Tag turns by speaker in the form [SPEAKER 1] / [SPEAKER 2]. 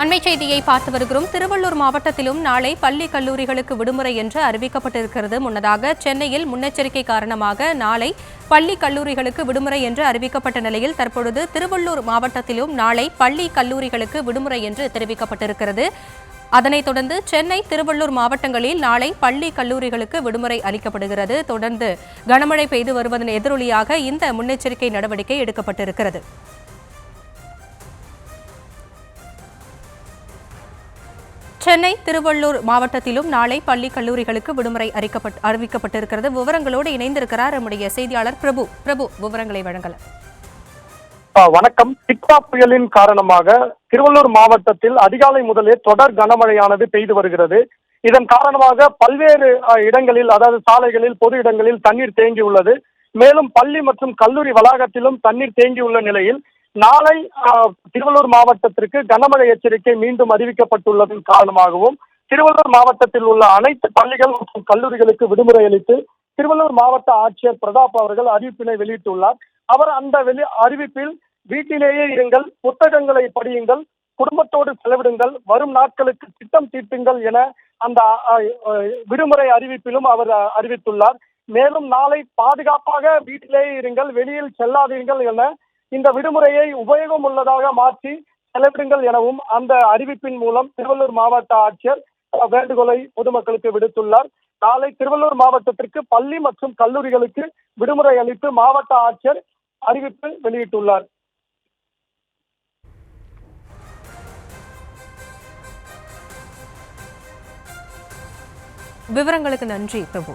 [SPEAKER 1] அண்மை செய்தியை பார்த்து வருகிறோம். திருவள்ளூர் மாவட்டத்திலும் நாளை பள்ளி கல்லூரிகளுக்கு விடுமுறை என்று அறிவிக்கப்பட்டிருக்கிறது. முன்னதாக சென்னையில் முன்னெச்சரிக்கை காரணமாக நாளை பள்ளி கல்லூரிகளுக்கு விடுமுறை என்று அறிவிக்கப்பட்ட நிலையில் தற்பொழுது திருவள்ளூர் மாவட்டத்திலும் நாளை பள்ளி கல்லூரிகளுக்கு விடுமுறை என்று தெரிவிக்கப்பட்டிருக்கிறது. அதனைத் தொடர்ந்து சென்னை, திருவள்ளூர் மாவட்டங்களில் நாளை பள்ளி கல்லூரிகளுக்கு விடுமுறை அளிக்கப்படுகிறது. தொடர்ந்து கனமழை பெய்து வருவதன் எதிரொலியாக இந்த முன்னெச்சரிக்கை நடவடிக்கை எடுக்கப்பட்டிருக்கிறது. சென்னை, திருவள்ளூர் மாவட்டத்திலும் நாளை பள்ளி கல்லூரிகளுக்கு விடுமுறை அறிவிக்கப்பட்டிருக்கிறது. விவரங்களோடு இணைந்திருக்கிறார் நம்முடைய செய்தியாளர் பிரபு. விவரங்களை வழங்கலாம்.
[SPEAKER 2] வணக்கம். டிக்வா புயலின் காரணமாக திருவள்ளூர் மாவட்டத்தில் அதிகாலை முதலே தொடர் கனமழையானது பெய்து வருகிறது. இதன் காரணமாக பல்வேறு இடங்களில், அதாவது சாலைகளில், பொது இடங்களில் தண்ணீர் தேங்கியுள்ளது. மேலும் பள்ளி மற்றும் கல்லூரி வளாகத்திலும் தண்ணீர் தேங்கியுள்ள நிலையில் நாளை திருவள்ளூர் மாவட்டத்திற்கு கனமழை எச்சரிக்கை மீண்டும் அறிவிக்கப்பட்டுள்ளதன் காரணமாகவும் திருவள்ளூர் மாவட்டத்தில் உள்ள அனைத்து பள்ளிகள் மற்றும் கல்லூரிகளுக்கு விடுமுறை அளித்து திருவள்ளூர் மாவட்ட ஆட்சியர் பிரதாப் அவர்கள் அறிவிப்பினை வெளியிட்டுள்ளார். அவர் அந்த அறிவிப்பில் வீட்டிலேயே இருங்கள், புத்தகங்களை படியுங்கள், குடும்பத்தோடு செலவிடுங்கள், வரும் நாட்களுக்கு திட்டம் தீட்டுங்கள் என அந்த விடுமுறை அறிவிப்பிலும் அவர் அறிவித்துள்ளார். மேலும் நாளை பாதுகாப்பாக வீட்டிலேயே இருங்கள், வெளியில் செல்லாதீர்கள் என இந்த விடுமுறையை உபயோகம் உள்ளதாக மாற்றி செலவிடுங்கள் எனவும் அந்த அறிவிப்பின் மூலம் திருவள்ளூர் மாவட்ட ஆட்சியர் வேண்டுகோளை பொதுமக்களுக்கு விடுத்துள்ளார். நாளை திருவள்ளூர் மாவட்டத்திற்கு பள்ளி மற்றும் கல்லூரிகளுக்கு விடுமுறை அளித்து மாவட்ட ஆட்சியர் அறிவிப்பு வெளியிட்டுள்ளார்.
[SPEAKER 1] விவரங்களுக்கு நன்றி பிரபு.